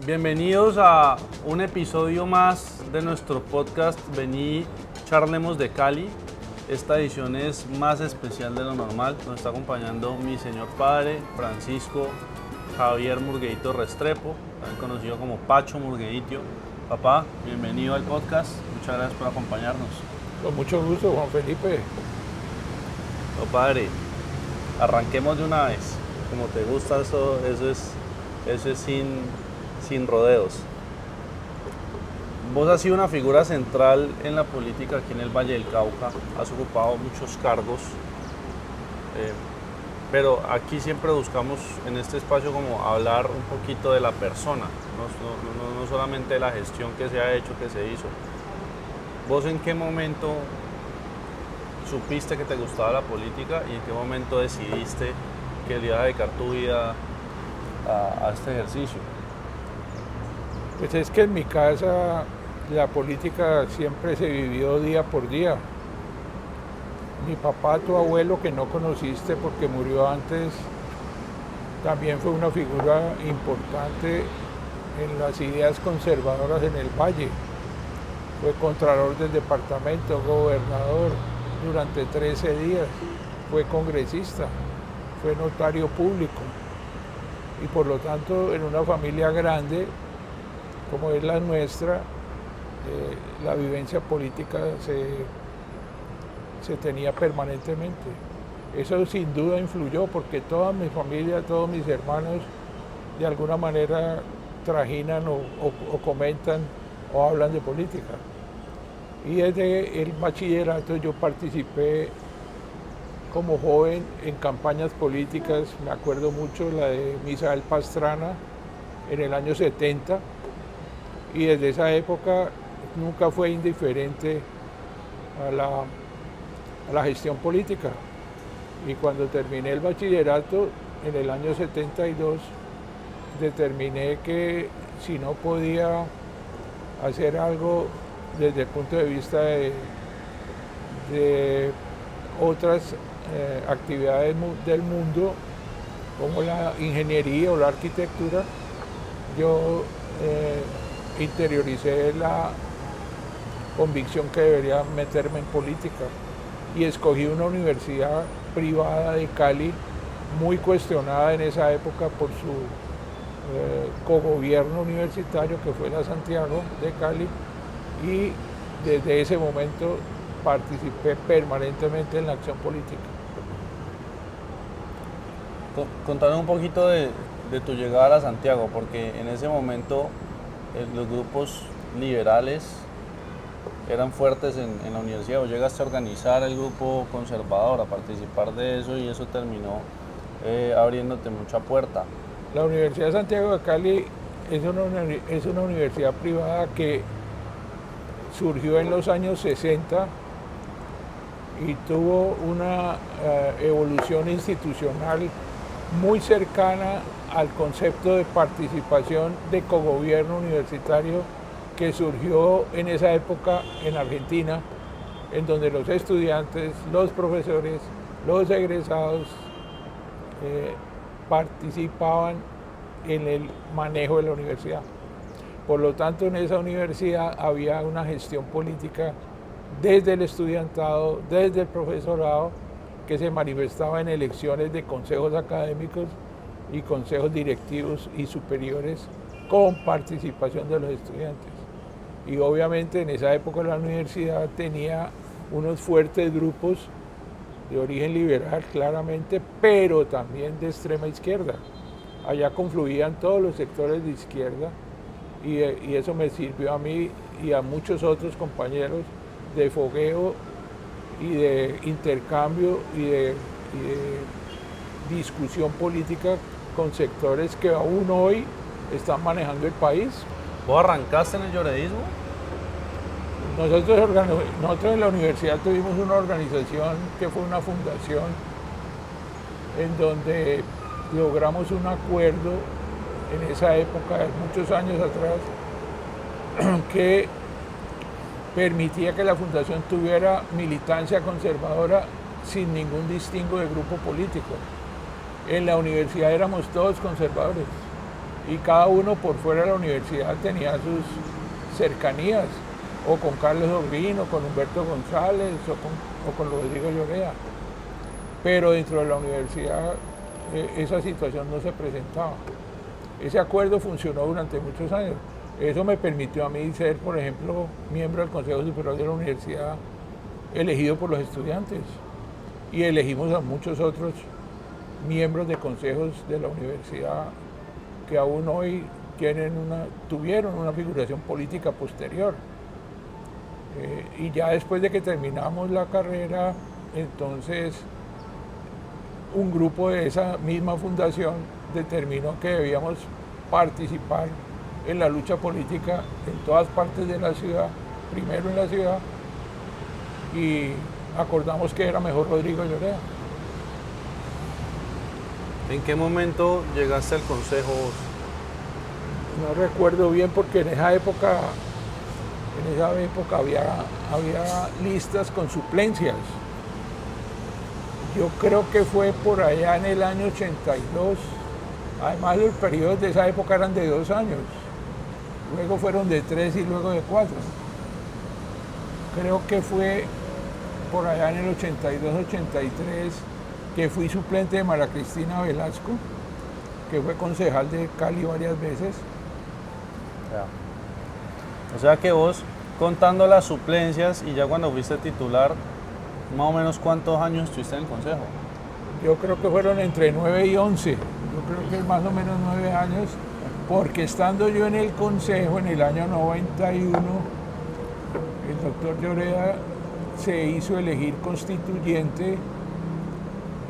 Bienvenidos a un episodio más de nuestro podcast Vení, charlemos de Cali. Esta edición es más especial de lo normal. Nos está acompañando mi señor padre, Francisco Javier Murgueito Restrepo, también conocido como Pacho Murgueitio. Papá, bienvenido al podcast. Muchas gracias por acompañarnos. Con mucho gusto, Juan Felipe. Padre, arranquemos de una vez. Como te gusta, eso es sin rodeos. Vos has sido una figura central en la política aquí en el Valle del Cauca, has ocupado muchos cargos, pero aquí siempre buscamos en este espacio como hablar un poquito de la persona, no solamente de la gestión que se ha hecho, que se hizo. ¿Vos en qué momento supiste que te gustaba la política y en qué momento decidiste que le ibas a dedicar tu vida a este ejercicio? Pues es que en mi casa la política siempre se vivió día por día. Mi papá, tu abuelo, que no conociste porque murió antes, también fue una figura importante en las ideas conservadoras en el Valle. Fue contralor del departamento, gobernador durante 13 días, fue congresista, fue notario público y por lo tanto en una familia grande como es la nuestra, la vivencia política se tenía permanentemente. Eso sin duda influyó porque toda mi familia, todos mis hermanos de alguna manera trajinan o comentan o hablan de política. Y desde el bachillerato yo participé como joven en campañas políticas, me acuerdo mucho la de Misael Pastrana en el año 70, y desde esa época nunca fue indiferente a la gestión política. Y cuando terminé el bachillerato en el año 72, determiné que si no podía hacer algo desde el punto de vista de otras actividades del mundo, como la ingeniería o la arquitectura, yo interioricé la convicción que debería meterme en política y escogí una universidad privada de Cali, muy cuestionada en esa época por su cogobierno universitario, que fue la Santiago de Cali, y desde ese momento participé permanentemente en la acción política. Contanos un poquito de tu llegada a Santiago, porque en ese momento los grupos liberales eran fuertes en la universidad. Vos llegaste a organizar el grupo conservador, a participar de eso, y eso terminó abriéndote mucha puerta. La Universidad de Santiago de Cali es una universidad privada que surgió en los años 60 y tuvo una evolución institucional muy cercana al concepto de participación de cogobierno universitario que surgió en esa época en Argentina, en donde los estudiantes, los profesores, los egresados participaban en el manejo de la universidad. Por lo tanto, en esa universidad había una gestión política desde el estudiantado, desde el profesorado, que se manifestaba en elecciones de consejos académicos y consejos directivos y superiores con participación de los estudiantes. Y obviamente en esa época la universidad tenía unos fuertes grupos de origen liberal claramente, pero también de extrema izquierda. Allá confluían todos los sectores de izquierda y eso me sirvió a mí y a muchos otros compañeros de fogueo y de intercambio y de discusión política con sectores que aún hoy están manejando el país. ¿Vos arrancaste en el lloredismo? Nosotros en la universidad tuvimos una organización que fue una fundación en donde logramos un acuerdo en esa época, muchos años atrás, que permitía que la fundación tuviera militancia conservadora sin ningún distingo de grupo político. En la universidad éramos todos conservadores y cada uno por fuera de la universidad tenía sus cercanías, o con Carlos Urbino, con Humberto González o con Rodrigo Llorea. Pero dentro de la universidad esa situación no se presentaba. Ese acuerdo funcionó durante muchos años. Eso me permitió a mí ser, por ejemplo, miembro del Consejo Superior de la Universidad, elegido por los estudiantes. Y elegimos a muchos otros miembros de consejos de la universidad que aún hoy tuvieron una figuración política posterior. Y ya después de que terminamos la carrera, entonces un grupo de esa misma fundación determinó que debíamos participar en la lucha política en todas partes de la ciudad, primero en la ciudad, y acordamos que era mejor Rodrigo Llorea. ¿En qué momento llegaste al consejo vos? No recuerdo bien porque en esa época había listas con suplencias. Yo creo que fue por allá en el año 82. Además, los periodos de esa época eran de 2 años. Luego fueron de 3 y luego de 4. Creo que fue por allá en el 82-83 que fui suplente de María Cristina Velasco, que fue concejal de Cali varias veces. O sea que vos, contando las suplencias y ya cuando fuiste titular, más o menos ¿cuántos años estuviste en el consejo? Yo creo que fueron entre 9 y 11. Yo creo que más o menos 9 años, porque estando yo en el consejo en el año 91, el doctor Llorea se hizo elegir constituyente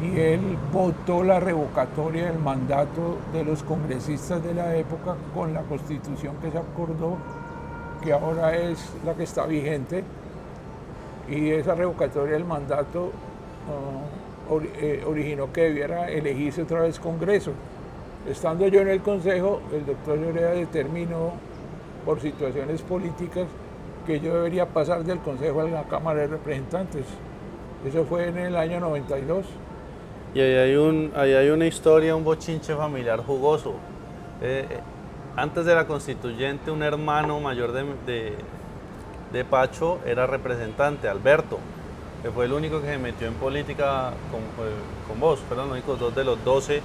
y él votó la revocatoria del mandato de los congresistas de la época con la constitución que se acordó, que ahora es la que está vigente, y esa revocatoria del mandato originó que debiera elegirse otra vez Congreso. Estando yo en el Consejo, el doctor Llorea determinó, por situaciones políticas, que yo debería pasar del Consejo a la Cámara de Representantes. Eso fue en el año 92. Y ahí hay una historia, un bochinche familiar jugoso. Antes de la constituyente, un hermano mayor de Pacho era representante, Alberto, que fue el único que se metió en política con vos. Fueron los únicos 2 de los 12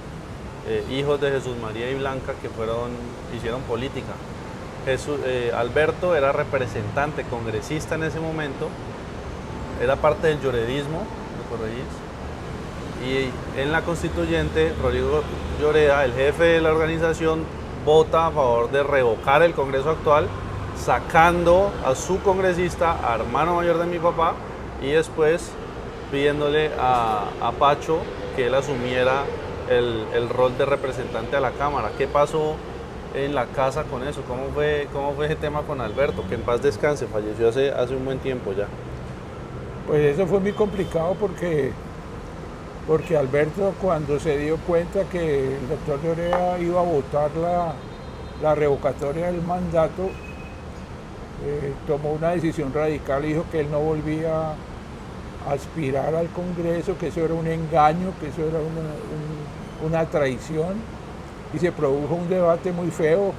hijos de Jesús María y Blanca que hicieron política. Alberto era representante, congresista en ese momento, era parte del lloredismo, ¿me corregís? Y en la constituyente, Rodrigo Llorea, el jefe de la organización, vota a favor de revocar el Congreso actual, sacando a su congresista, a hermano mayor de mi papá, y después pidiéndole a Pacho que él asumiera el rol de representante a la Cámara. ¿Qué pasó en la casa con eso? ¿Cómo fue ese tema con Alberto? Que en paz descanse, falleció hace un buen tiempo ya. Pues eso fue muy complicado porque Alberto, cuando se dio cuenta que el doctor Llorea iba a votar la revocatoria del mandato, tomó una decisión radical y dijo que él no volvía a aspirar al Congreso, que eso era un engaño, que eso era una traición, y se produjo un debate muy feo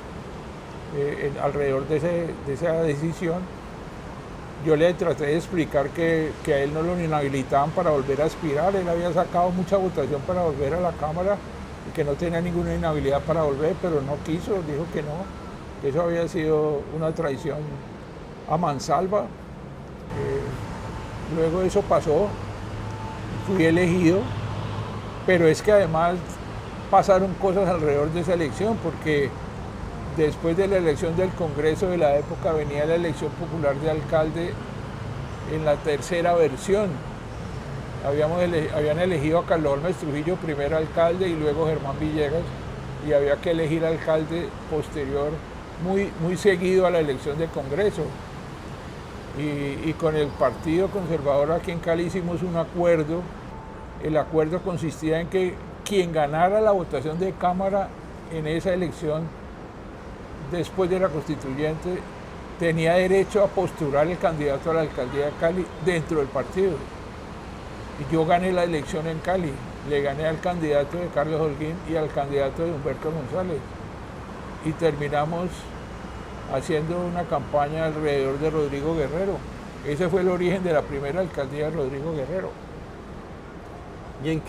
alrededor de esa decisión. Yo le traté de explicar que a él no lo inhabilitaban para volver a aspirar, él había sacado mucha votación para volver a la Cámara y que no tenía ninguna inhabilidad para volver, pero no quiso, dijo que no, que eso había sido una traición a mansalva. Luego eso pasó, fui elegido, pero es que además pasaron cosas alrededor de esa elección, porque después de la elección del Congreso de la época venía la elección popular de alcalde en la tercera versión. Habían elegido a Carlos Holmes Trujillo primer alcalde y luego Germán Villegas, y había que elegir alcalde posterior muy seguido a la elección del Congreso. Y con el Partido Conservador aquí en Cali hicimos un acuerdo. El acuerdo consistía en que quien ganara la votación de Cámara en esa elección después de la constituyente tenía derecho a postular el candidato a la alcaldía de Cali dentro del partido. Y yo gané la elección en Cali, le gané al candidato de Carlos Holguín y al candidato de Humberto González. Y terminamos haciendo una campaña alrededor de Rodrigo Guerrero. Ese fue el origen de la primera alcaldía de Rodrigo Guerrero. ¿Y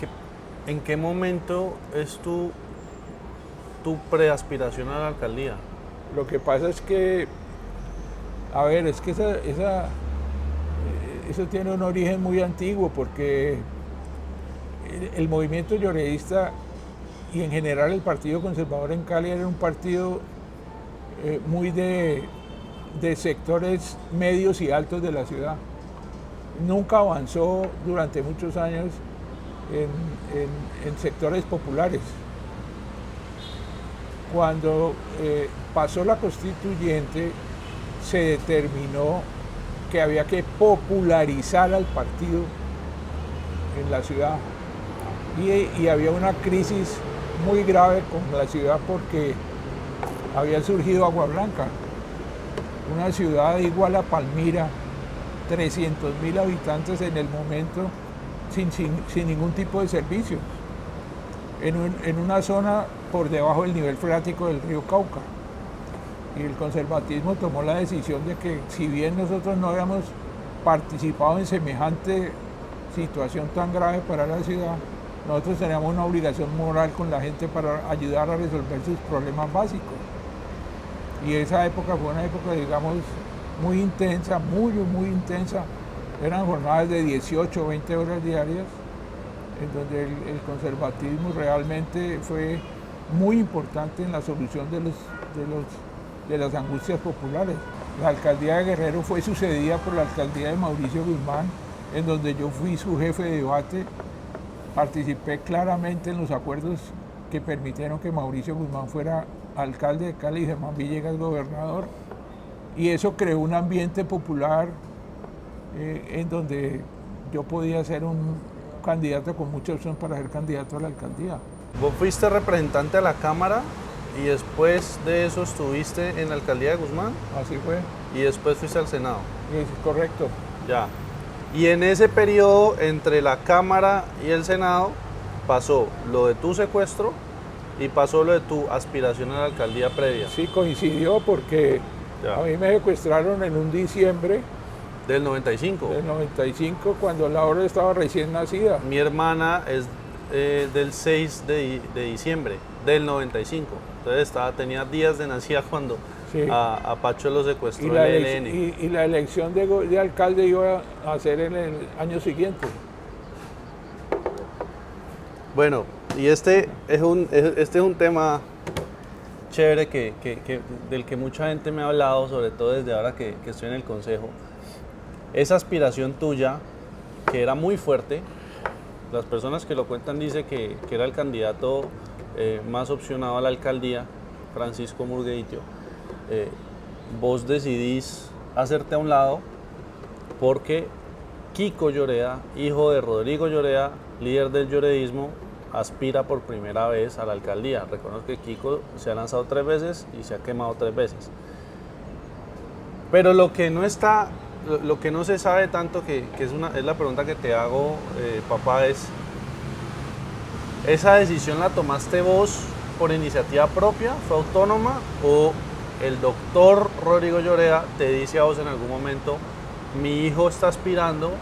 en qué momento es tu preaspiración a la alcaldía? Lo que pasa es que, a ver, es que eso tiene un origen muy antiguo, porque el movimiento lloreísta y en general el Partido Conservador en Cali era un partido muy de sectores medios y altos de la ciudad. Nunca avanzó durante muchos años en sectores populares. Cuando pasó la constituyente, se determinó que había que popularizar al partido en la ciudad. Y había una crisis muy grave con la ciudad porque había surgido Agua Blanca, una ciudad igual a Palmira, 300.000 habitantes en el momento, sin ningún tipo de servicios, en una zona por debajo del nivel freático del río Cauca. Y el conservatismo tomó la decisión de que, si bien nosotros no habíamos participado en semejante situación tan grave para la ciudad, nosotros teníamos una obligación moral con la gente para ayudar a resolver sus problemas básicos. Y esa época fue una época, digamos, muy intensa, muy intensa. Eran jornadas de 18 o 20 horas diarias, en donde el conservatismo realmente fue muy importante en la solución de las angustias populares. La alcaldía de Guerrero fue sucedida por la alcaldía de Mauricio Guzmán, en donde yo fui su jefe de debate. Participé claramente en los acuerdos que permitieron que Mauricio Guzmán fuera alcalde de Cali y Germán Villegas gobernador. Y eso creó un ambiente popular en donde yo podía ser un candidato con mucha opción para ser candidato a la alcaldía. Vos fuiste representante a la Cámara y después de eso estuviste en la alcaldía de Guzmán. Así fue. Y después fuiste al Senado. Es correcto. Ya. Y en ese periodo entre la Cámara y el Senado pasó lo de tu secuestro y pasó lo de tu aspiración a la alcaldía previa. Sí, coincidió porque a mí me secuestraron en un diciembre del 95. Del 95, cuando Laura estaba recién nacida. Mi hermana es del 6 de diciembre del 95. Entonces tenía días de nacida cuando a Pacho lo secuestró el ELN. Y la elección de alcalde iba a ser en el año siguiente. Bueno, y este es un tema chévere del que mucha gente me ha hablado, sobre todo desde ahora que estoy en el consejo. Esa aspiración tuya, que era muy fuerte, las personas que lo cuentan dicen que era el candidato más opcionado a la alcaldía, Francisco Murgueitio. Vos decidís hacerte a un lado porque Kiko Lloreda, hijo de Rodrigo Lloreda, líder del lloredismo, aspira por primera vez a la alcaldía. Reconozco que Kiko se ha lanzado 3 veces y se ha quemado 3 veces. Pero lo que no se sabe tanto, que es la pregunta que te hago, papá, es: ¿esa decisión la tomaste vos por iniciativa propia, fue autónoma, o el doctor Rodrigo Lloreda te dice a vos en algún momento: mi hijo está aspirando,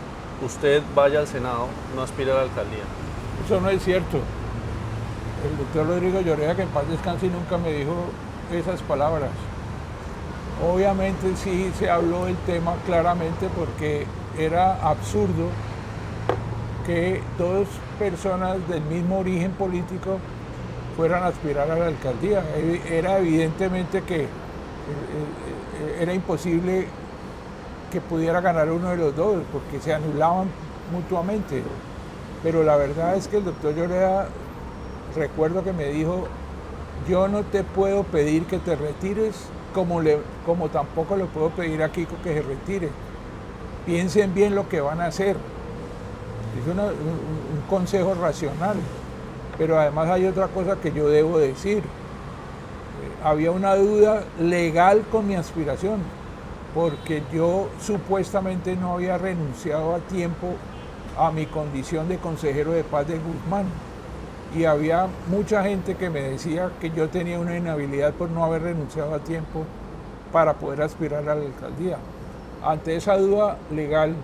usted vaya al Senado, no aspire a la alcaldía? Eso no es cierto. El doctor Rodrigo Lloreda, que en paz descanse, nunca me dijo esas palabras. Obviamente sí se habló del tema claramente, porque era absurdo que 2 personas del mismo origen político fueran a aspirar a la alcaldía. Era evidentemente que era imposible que pudiera ganar uno de los dos, porque se anulaban mutuamente. Pero la verdad es que el doctor Lloreda, recuerdo que me dijo: yo no te puedo pedir que te retires, como tampoco le puedo pedir a Kiko que se retire. Piensen bien lo que van a hacer. Es un consejo racional. Pero además hay otra cosa que yo debo decir. Había una duda legal con mi aspiración. porque yo supuestamente no había renunciado a tiempo a mi condición de consejero de paz de Guzmán. Y había mucha gente que me decía que yo tenía una inhabilidad por no haber renunciado a tiempo para poder aspirar a la alcaldía. Ante esa duda legal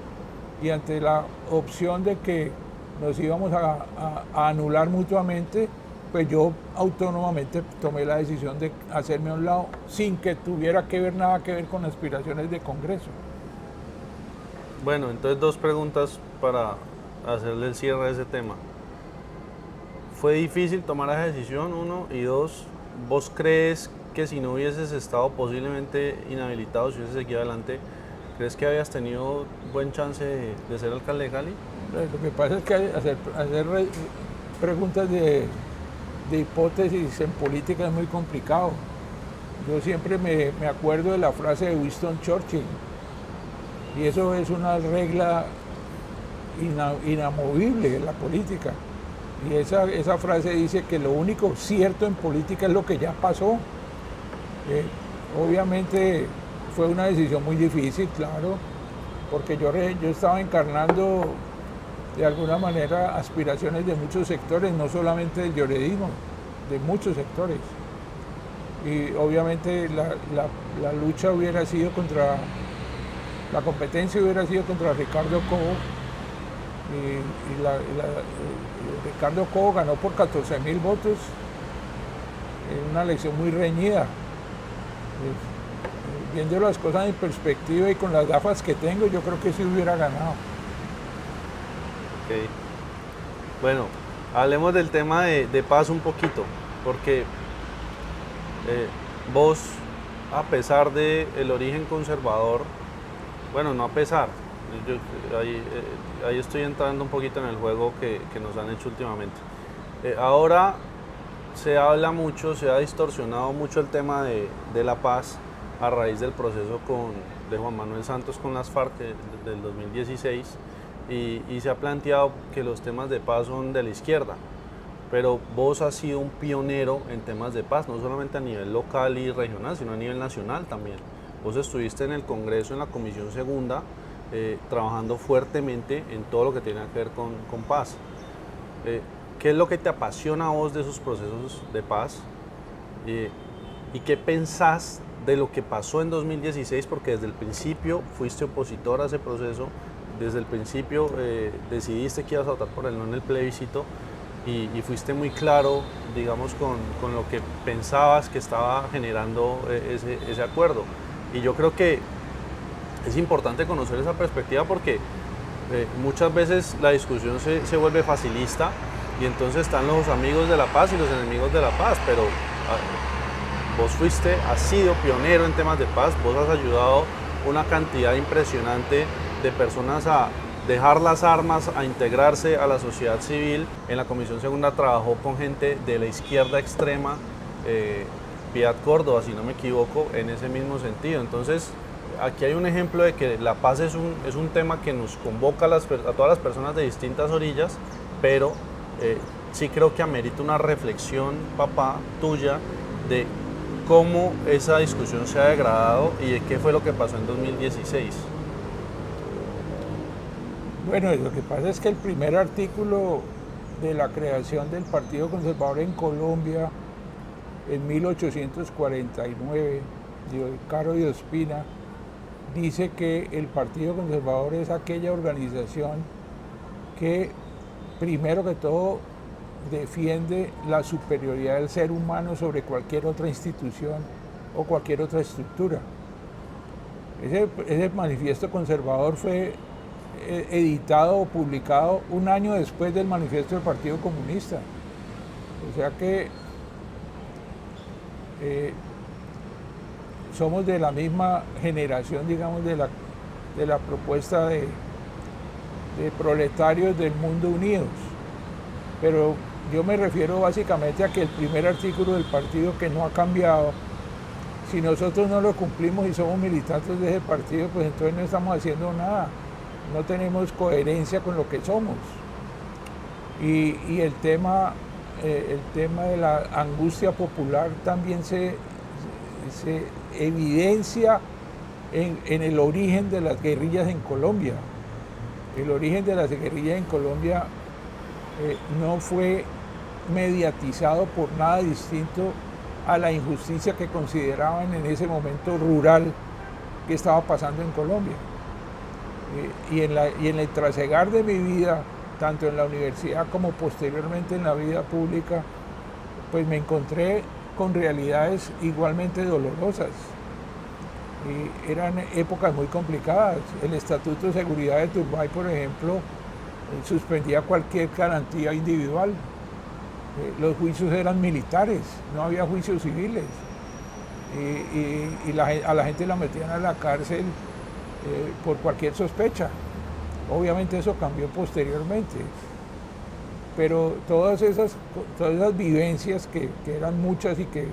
y ante la opción de que nos íbamos a anular mutuamente, pues yo autónomamente tomé la decisión de hacerme a un lado sin que tuviera nada que ver con aspiraciones de Congreso. Bueno, entonces dos preguntas para hacerle el cierre a ese tema. ¿Fue difícil tomar esa decisión, uno? Y dos, ¿vos crees que si no hubieses estado posiblemente inhabilitado, si hubieses seguido adelante, crees que habías tenido buen chance de ser alcalde de Cali? Lo que pasa es que hacer preguntas de hipótesis en política es muy complicado. Yo siempre me acuerdo de la frase de Winston Churchill, y eso es una regla inamovible en la política. Y esa frase dice que lo único cierto en política es lo que ya pasó. Obviamente fue una decisión muy difícil, claro, porque yo estaba encarnando de alguna manera aspiraciones de muchos sectores, no solamente del lloredismo, de muchos sectores. Y obviamente la lucha hubiera sido la competencia hubiera sido contra Ricardo Cobo, y Ricardo Cobo ganó por 14.000 votos en una elección muy reñida. Viendo las cosas en perspectiva y con las gafas que tengo, yo creo que sí hubiera ganado. Okay. Bueno, hablemos del tema de paz un poquito, porque vos, a pesar del origen conservador, bueno, no a pesar, ahí estoy entrando un poquito en el juego que nos han hecho últimamente. Ahora se habla mucho, se ha distorsionado mucho el tema de la paz a raíz del proceso de Juan Manuel Santos con las FARC del 2016, y se ha planteado que los temas de paz son de la izquierda, pero vos has sido un pionero en temas de paz, no solamente a nivel local y regional, sino a nivel nacional también. Vos estuviste en el Congreso, en la Comisión Segunda, trabajando fuertemente en todo lo que tiene que ver con paz. ¿Qué es lo que te apasiona a vos de esos procesos de paz? ¿Y qué pensás de lo que pasó en 2016? Porque desde el principio fuiste opositor a ese proceso, desde el principio decidiste que ibas a votar por el no en el plebiscito, y fuiste muy claro, digamos, con lo que pensabas que estaba generando ese acuerdo. Y yo creo que es importante conocer esa perspectiva, porque muchas veces la discusión se vuelve facilista, y entonces están los amigos de la paz y los enemigos de la paz, pero vos has sido pionero en temas de paz, vos has ayudado una cantidad impresionante de personas a dejar las armas, a integrarse a la sociedad civil. En la Comisión Segunda trabajó con gente de la izquierda extrema, Piedad Córdoba, si no me equivoco, en ese mismo sentido. Entonces, aquí hay un ejemplo de que la paz es un tema que nos convoca a todas las personas de distintas orillas, pero sí creo que amerita una reflexión, papá, tuya, de cómo esa discusión se ha degradado y de qué fue lo que pasó en 2016. Bueno, lo que pasa es que el primer artículo de la creación del Partido Conservador en Colombia en 1849, de Caro y Ospina, dice que el Partido Conservador es aquella organización que, primero que todo, defiende la superioridad del ser humano sobre cualquier otra institución o cualquier otra estructura. Ese manifiesto conservador fue editado o publicado un año después del manifiesto del Partido Comunista. O sea que somos de la misma generación, digamos, de la propuesta de proletarios del mundo unidos. Pero yo me refiero básicamente a que el primer artículo del partido, que no ha cambiado, si nosotros no lo cumplimos y somos militantes de ese partido, pues entonces no estamos haciendo nada, no tenemos coherencia con lo que somos. Y el tema de la angustia popular también se evidencia en el origen de las guerrillas en Colombia. El origen de las guerrillas en Colombia no fue mediatizado por nada distinto a la injusticia que consideraban en ese momento rural que estaba pasando en Colombia. Y en el trasegar de mi vida, tanto en la universidad como posteriormente en la vida pública, pues me encontré con realidades igualmente dolorosas. Y eran épocas muy complicadas. El Estatuto de Seguridad de Turbay, por ejemplo, suspendía cualquier garantía individual. Los juicios eran militares, no había juicios civiles. Y a la gente la metían a la cárcel por cualquier sospecha. Obviamente eso cambió posteriormente. Pero todas esas vivencias que eran muchas y que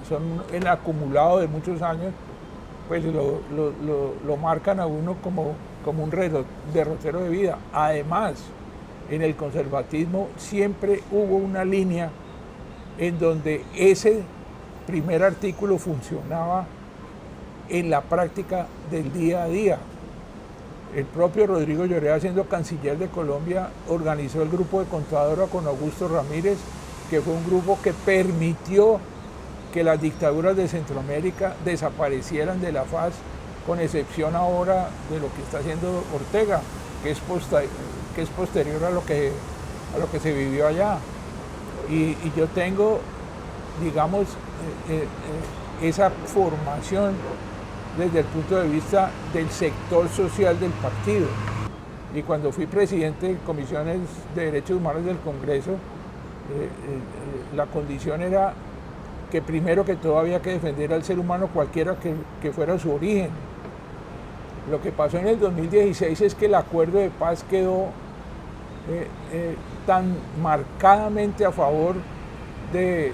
son el acumulado de muchos años, pues lo marcan a uno como un derrotero de vida. Además, en el conservatismo siempre hubo una línea en donde ese primer artículo funcionaba en la práctica del día a día. El propio Rodrigo Lloreda, siendo canciller de Colombia, organizó el grupo de Contadora con Augusto Ramírez, que fue un grupo que permitió que las dictaduras de Centroamérica desaparecieran de la faz, con excepción ahora de lo que está haciendo Ortega, que es posterior a lo que se vivió allá. Y yo tengo, digamos, esa formación desde el punto de vista del sector social del partido. Y cuando fui presidente de comisiones de derechos humanos del Congreso, la condición era que primero que todo había que defender al ser humano cualquiera que fuera su origen. Lo que pasó en el 2016 es que el acuerdo de paz quedó tan marcadamente a favor de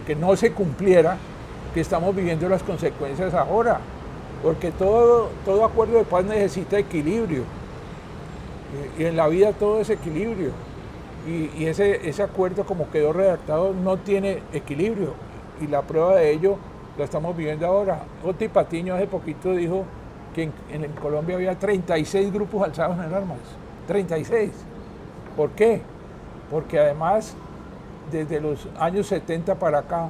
que no se cumpliera, que estamos viviendo las consecuencias ahora, porque todo acuerdo de paz necesita equilibrio, y en la vida todo es equilibrio, y ese acuerdo como quedó redactado no tiene equilibrio, y la prueba de ello la estamos viviendo ahora. Oti Patiño hace poquito dijo que en Colombia había 36 grupos alzados en armas, 36. ¿Por qué? Porque además, desde los años 70 para acá,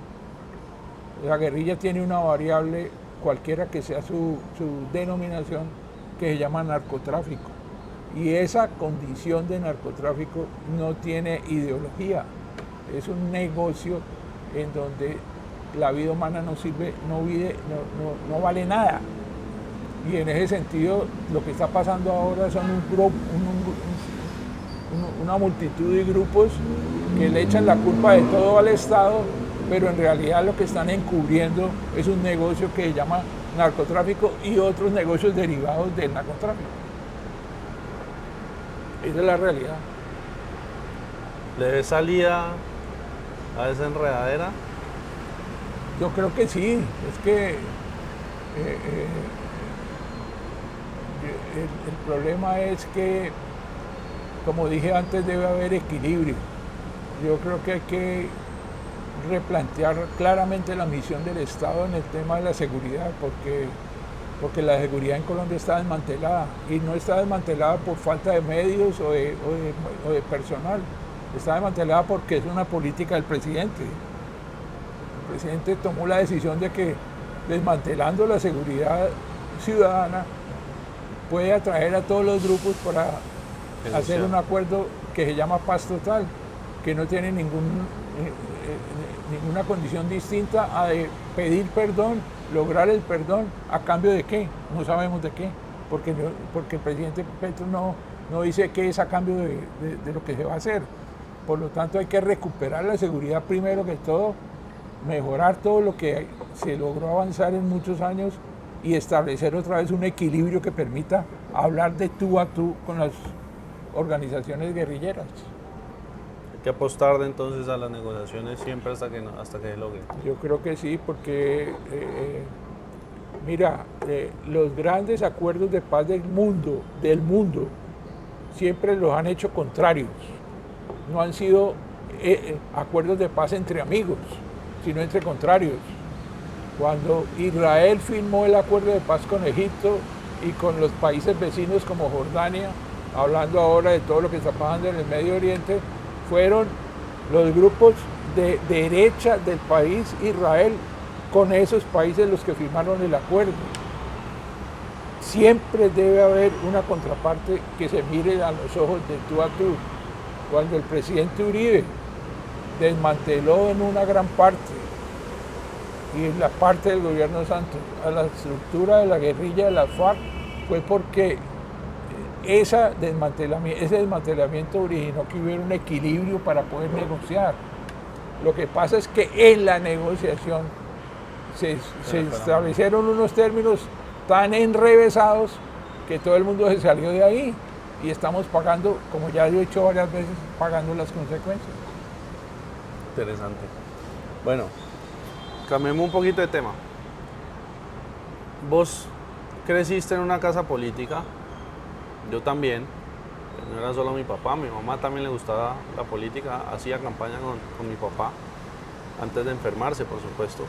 la guerrilla tiene una variable, cualquiera que sea su denominación, que se llama narcotráfico. Y esa condición de narcotráfico no tiene ideología. Es un negocio en donde la vida humana no vale nada. Y en ese sentido, lo que está pasando ahora son una multitud de grupos que le echan la culpa de todo al Estado, pero en realidad lo que están encubriendo es un negocio que se llama narcotráfico y otros negocios derivados del narcotráfico. Esa es la realidad. ¿Le ves salida a esa enredadera? Yo creo que sí. Es que el problema es que, como dije antes, debe haber equilibrio. Yo creo que hay que replantear claramente la misión del Estado en el tema de la seguridad, porque la seguridad en Colombia está desmantelada, y no está desmantelada por falta de medios o de personal, está desmantelada porque es una política del presidente. El presidente tomó la decisión de que, desmantelando la seguridad ciudadana, puede atraer a todos los grupos para hacer un acuerdo que se llama paz total, que no tiene ninguna condición distinta a de pedir perdón, lograr el perdón, ¿a cambio de qué? No sabemos de qué, porque el presidente Petro no dice qué es a cambio de lo que se va a hacer. Por lo tanto, hay que recuperar la seguridad primero que todo, mejorar todo lo que se logró avanzar en muchos años y establecer otra vez un equilibrio que permita hablar de tú a tú con las organizaciones guerrilleras. Hay que apostar entonces a las negociaciones siempre hasta que se logre. Yo creo que sí, porque mira, los grandes acuerdos de paz del mundo, siempre los han hecho contrarios. No han sido acuerdos de paz entre amigos, sino entre contrarios. Cuando Israel firmó el acuerdo de paz con Egipto y con los países vecinos como Jordania, hablando ahora de todo lo que está pasando en el Medio Oriente, fueron los grupos de derecha del país Israel con esos países los que firmaron el acuerdo. Siempre debe haber una contraparte que se mire a los ojos de tú a tú. Cuando el presidente Uribe desmanteló en una gran parte, y en la parte del gobierno Santos, a la estructura de la guerrilla de las FARC, fue porque ese desmantelamiento originó que hubiera un equilibrio para poder negociar. Lo que pasa es que en la negociación se establecieron unos términos tan enrevesados que todo el mundo se salió de ahí y estamos pagando, como ya he dicho varias veces, pagando las consecuencias. Interesante. Bueno, cambiemos un poquito de tema. Vos creciste en una casa política, yo también. No era solo mi papá, mi mamá también le gustaba la política, hacía campaña con mi papá, antes de enfermarse, por supuesto.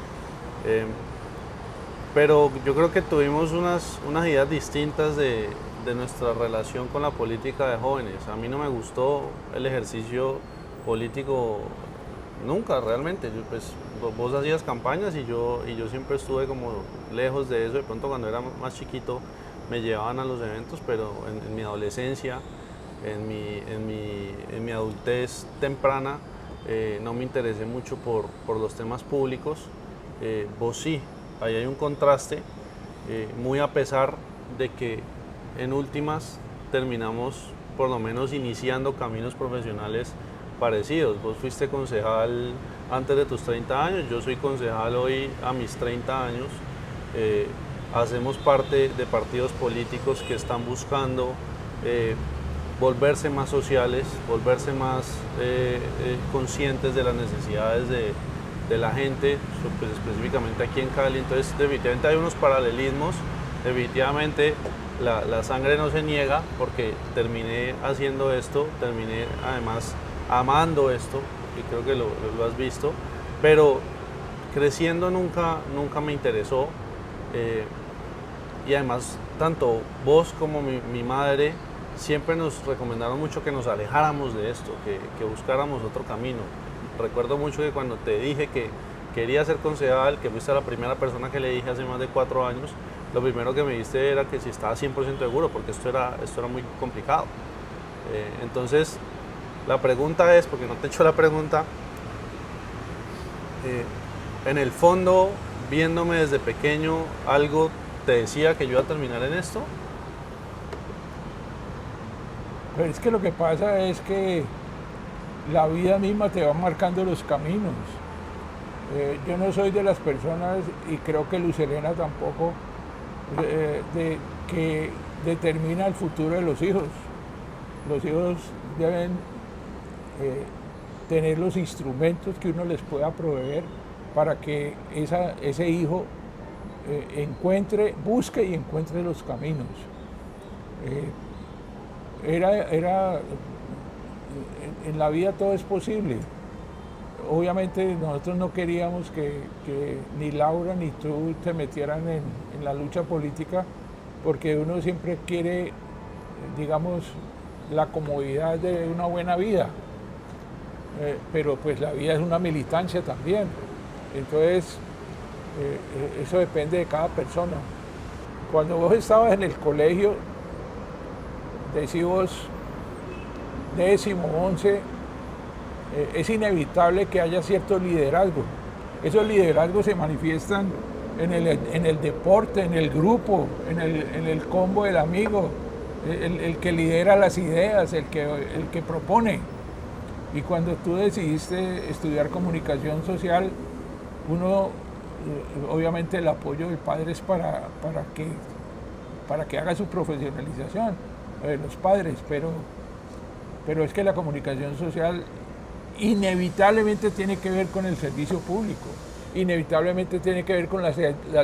Pero yo creo que tuvimos unas ideas distintas de nuestra relación con la política de jóvenes. A mí no me gustó el ejercicio político nunca, realmente. Pues, vos hacías campañas y yo siempre estuve como lejos de eso. De pronto cuando era más chiquito me llevaban a los eventos, pero en mi adolescencia, en mi adultez temprana, no me interesé mucho por los temas públicos. Vos sí, ahí hay un contraste, muy a pesar de que en últimas terminamos por lo menos iniciando caminos profesionales parecidos. Vos fuiste concejal antes de tus 30 años, yo soy concejal hoy a mis 30 años. Hacemos parte de partidos políticos que están buscando volverse más sociales, volverse más conscientes de las necesidades de la gente, pues específicamente aquí en Cali. Entonces definitivamente hay unos paralelismos, definitivamente la sangre no se niega, porque terminé haciendo esto, terminé además amando esto, y creo que lo has visto, pero creciendo nunca me interesó, y además tanto vos como mi madre siempre nos recomendaron mucho que nos alejáramos de esto, que buscáramos otro camino. Recuerdo mucho que cuando te dije que quería ser concejal, que fuiste la primera persona que le dije hace más de 4 años, lo primero que me dijiste era que si estaba 100% seguro, porque esto era muy complicado. Entonces, la pregunta es, porque no te he hecho la pregunta, en el fondo, viéndome desde pequeño, ¿algo te decía que yo iba a terminar en esto? Pero es que lo que pasa es que la vida misma te va marcando los caminos. Yo no soy de las personas, y creo que Luz Helena tampoco, que determina el futuro de los hijos. Los hijos deben tener los instrumentos que uno les pueda proveer para que ese hijo busque y encuentre los caminos. En la vida todo es posible. Obviamente nosotros no queríamos que ni Laura ni tú te metieran en la lucha política, porque uno siempre quiere, digamos, la comodidad de una buena vida, pero pues la vida es una militancia también. Entonces eso depende de cada persona. Cuando vos estabas en el colegio, decimos 10º, 11, es inevitable que haya cierto liderazgo. Esos liderazgos se manifiestan en el deporte, en el grupo, en el combo del amigo, el que lidera las ideas, el que propone. Y cuando tú decidiste estudiar comunicación social, uno, obviamente el apoyo del padre es para que haga su profesionalización, los padres, pero es que la comunicación social inevitablemente tiene que ver con el servicio público, inevitablemente tiene que ver con la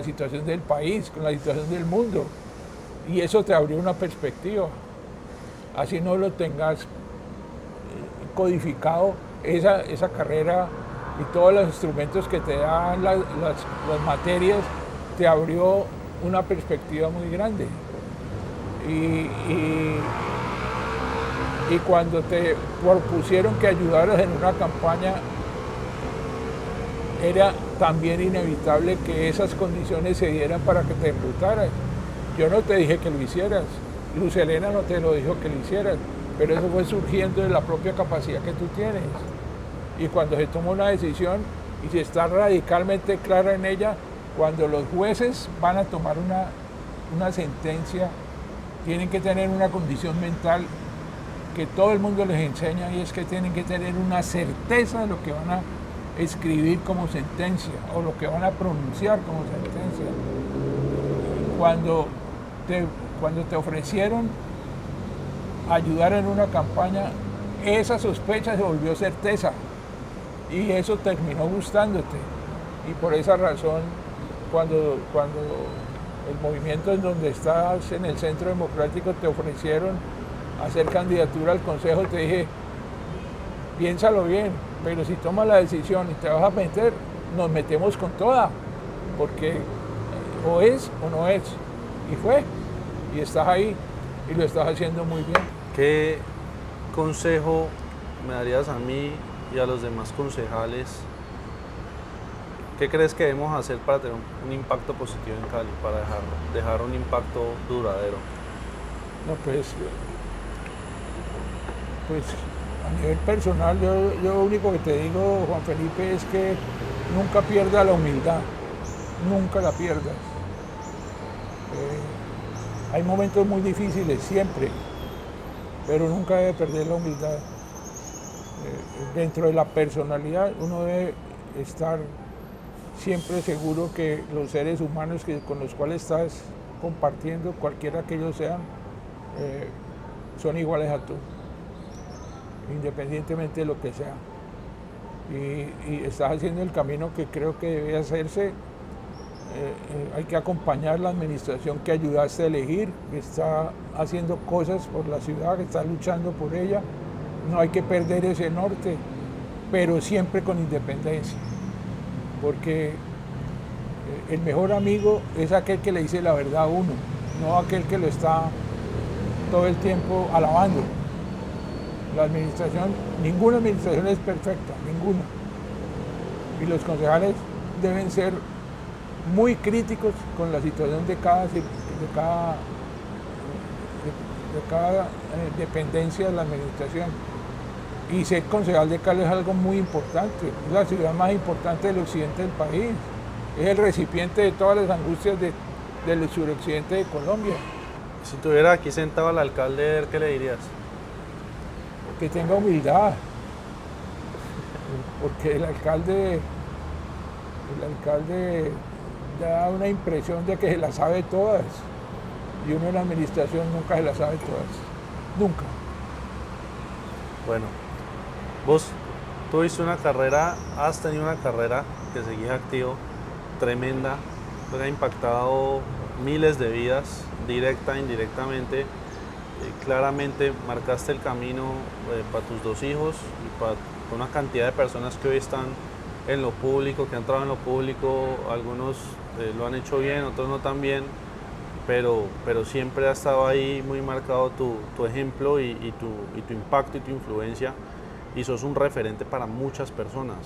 situación del país, con la situación del mundo, y eso te abrió una perspectiva. Así no lo tengas codificado, esa carrera y todos los instrumentos que te dan las materias, te abrió una perspectiva muy grande. Y cuando te propusieron que ayudaras en una campaña, era también inevitable que esas condiciones se dieran para que te reclutaras. Yo no te dije que lo hicieras, Luz Helena no te lo dijo que lo hicieras, pero eso fue surgiendo de la propia capacidad que tú tienes. Y cuando se toma una decisión y se está radicalmente clara en ella, cuando los jueces van a tomar una sentencia, tienen que tener una condición mental que todo el mundo les enseña, y es que tienen que tener una certeza de lo que van a escribir como sentencia o lo que van a pronunciar como sentencia. Cuando te ofrecieron ayudar en una campaña, esa sospecha se volvió certeza y eso terminó gustándote. Y por esa razón, cuando el movimiento en donde estás, en el Centro Democrático, te ofrecieron hacer candidatura al Consejo, te dije, piénsalo bien, pero si tomas la decisión y te vas a meter, nos metemos con toda, porque o es o no es. Y fue, y estás ahí, y lo estás haciendo muy bien. ¿Qué consejo me darías a mí y a los demás concejales? ¿Qué crees que debemos hacer para tener un impacto positivo en Cali, para dejar un impacto duradero? No, pues a nivel personal, yo lo único que te digo, Juan Felipe, es que nunca pierdas la humildad, nunca la pierdas. Hay momentos muy difíciles, siempre, pero nunca debe perder la humildad. Dentro de la personalidad uno debe estar siempre seguro que los seres humanos con los cuales estás compartiendo, cualquiera que ellos sean, son iguales a tú, independientemente de lo que sea. Y estás haciendo el camino que creo que debe hacerse. Hay que acompañar la administración que ayudaste a elegir, que está haciendo cosas por la ciudad, que está luchando por ella. No hay que perder ese norte, pero siempre con independencia, porque el mejor amigo es aquel que le dice la verdad a uno, no aquel que lo está todo el tiempo alabando. La administración, ninguna administración es perfecta, ninguna. Y los concejales deben ser muy críticos con la situación de cada dependencia de la administración. Y ser concejal de Cali es algo muy importante, es la ciudad más importante del occidente del país, es el recipiente de todas las angustias del suroccidente de Colombia. Si tuviera aquí sentado al alcalde, ¿qué le dirías? Que tenga humildad, porque el alcalde da una impresión de que se las sabe todas, y uno en la administración nunca se las sabe todas, nunca. Bueno, vos tuviste una carrera, has tenido una carrera que seguís activo, tremenda, que ha impactado miles de vidas, directa e indirectamente. Claramente marcaste el camino para tus dos hijos y para una cantidad de personas que hoy están en lo público, que han trabajado en lo público. Algunos lo han hecho bien, otros no tan bien, pero siempre ha estado ahí muy marcado tu ejemplo y tu impacto y tu influencia, y sos un referente para muchas personas.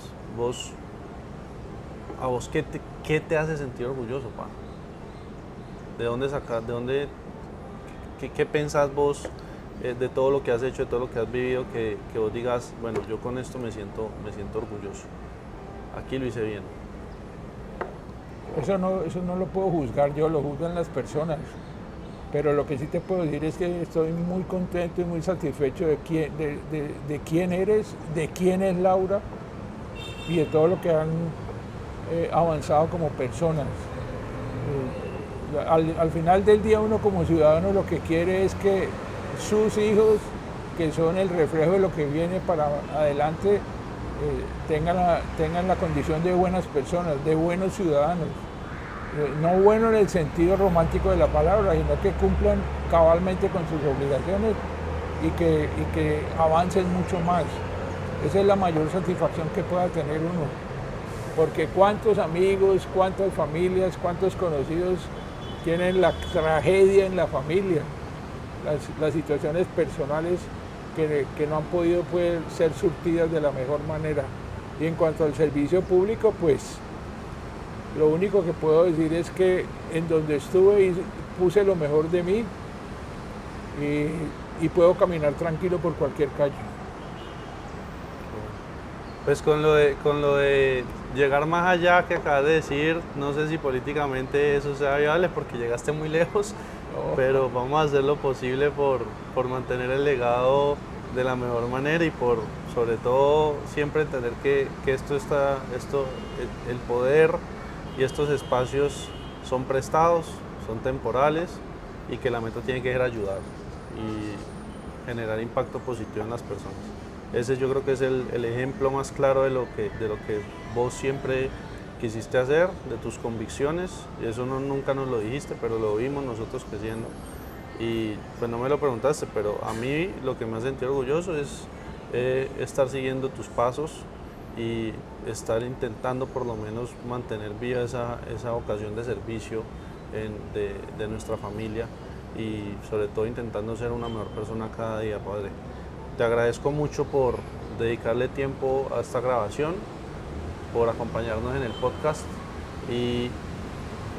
¿A vos qué te hace sentir orgulloso, pa? ¿De dónde sacas, qué pensás vos de todo lo que has hecho, de todo lo que has vivido, que vos digas, bueno, yo con esto me siento orgulloso? Aquí lo hice bien. Eso no lo puedo juzgar yo, lo juzgan las personas. Pero lo que sí te puedo decir es que estoy muy contento y muy satisfecho de quién eres, de quién es Laura y de todo lo que han avanzado como personas. Al final del día, uno como ciudadano lo que quiere es que sus hijos, que son el reflejo de lo que viene para adelante, tengan la condición de buenas personas, de buenos ciudadanos. No bueno en el sentido romántico de la palabra, sino que cumplan cabalmente con sus obligaciones y que avancen mucho más. Esa es la mayor satisfacción que pueda tener uno. Porque cuántos amigos, cuántas familias, cuántos conocidos tienen la tragedia en la familia, las situaciones personales que no han podido ser surtidas de la mejor manera. Y en cuanto al servicio público, pues lo único que puedo decir es que en donde estuve puse lo mejor de mí y puedo caminar tranquilo por cualquier calle. Pues con lo de llegar más allá que acabas de decir, no sé si políticamente eso sea viable porque llegaste muy lejos, pero vamos a hacer lo posible por mantener el legado de la mejor manera y por sobre todo siempre entender que el poder y estos espacios son prestados, son temporales y que la meta tiene que ser ayudar y generar impacto positivo en las personas. Ese yo creo que es el ejemplo más claro de lo que vos siempre quisiste hacer, de tus convicciones, y eso nunca nos lo dijiste, pero lo vimos nosotros creciendo. Y pues no me lo preguntaste, pero a mí lo que me hace sentir orgulloso es estar siguiendo tus pasos y estar intentando por lo menos mantener viva esa vocación de servicio de nuestra familia y sobre todo intentando ser una mejor persona cada día, Padre. Te agradezco mucho por dedicarle tiempo a esta grabación, por acompañarnos en el podcast y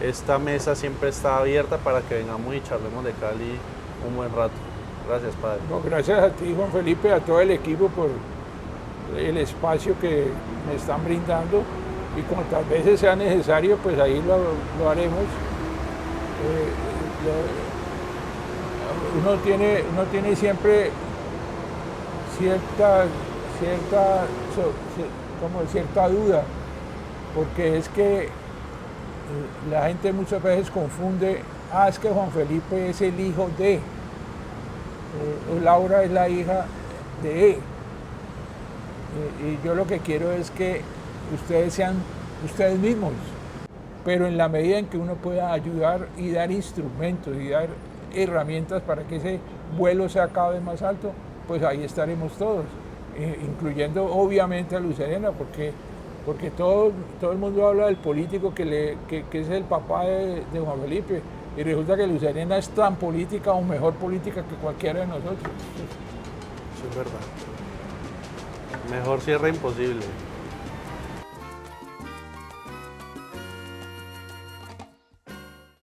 esta mesa siempre está abierta para que vengamos y charlemos de Cali un buen rato. Gracias, Padre. No, gracias a ti, Juan Felipe, a todo el equipo por el espacio que me están brindando y cuantas veces sea necesario, pues ahí lo haremos. Uno tiene siempre cierta duda, porque es que la gente muchas veces confunde, es que Juan Felipe es el hijo de, o Laura es la hija de. Y yo lo que quiero es que ustedes sean ustedes mismos, pero en la medida en que uno pueda ayudar y dar instrumentos y dar herramientas para que ese vuelo sea cada vez más alto, pues ahí estaremos todos, incluyendo obviamente a Luz Serena, porque todo el mundo habla del político que es el papá de Juan Felipe, y resulta que Luz Serena es tan política o mejor política que cualquiera de nosotros. Eso es verdad. Mejor cierre imposible.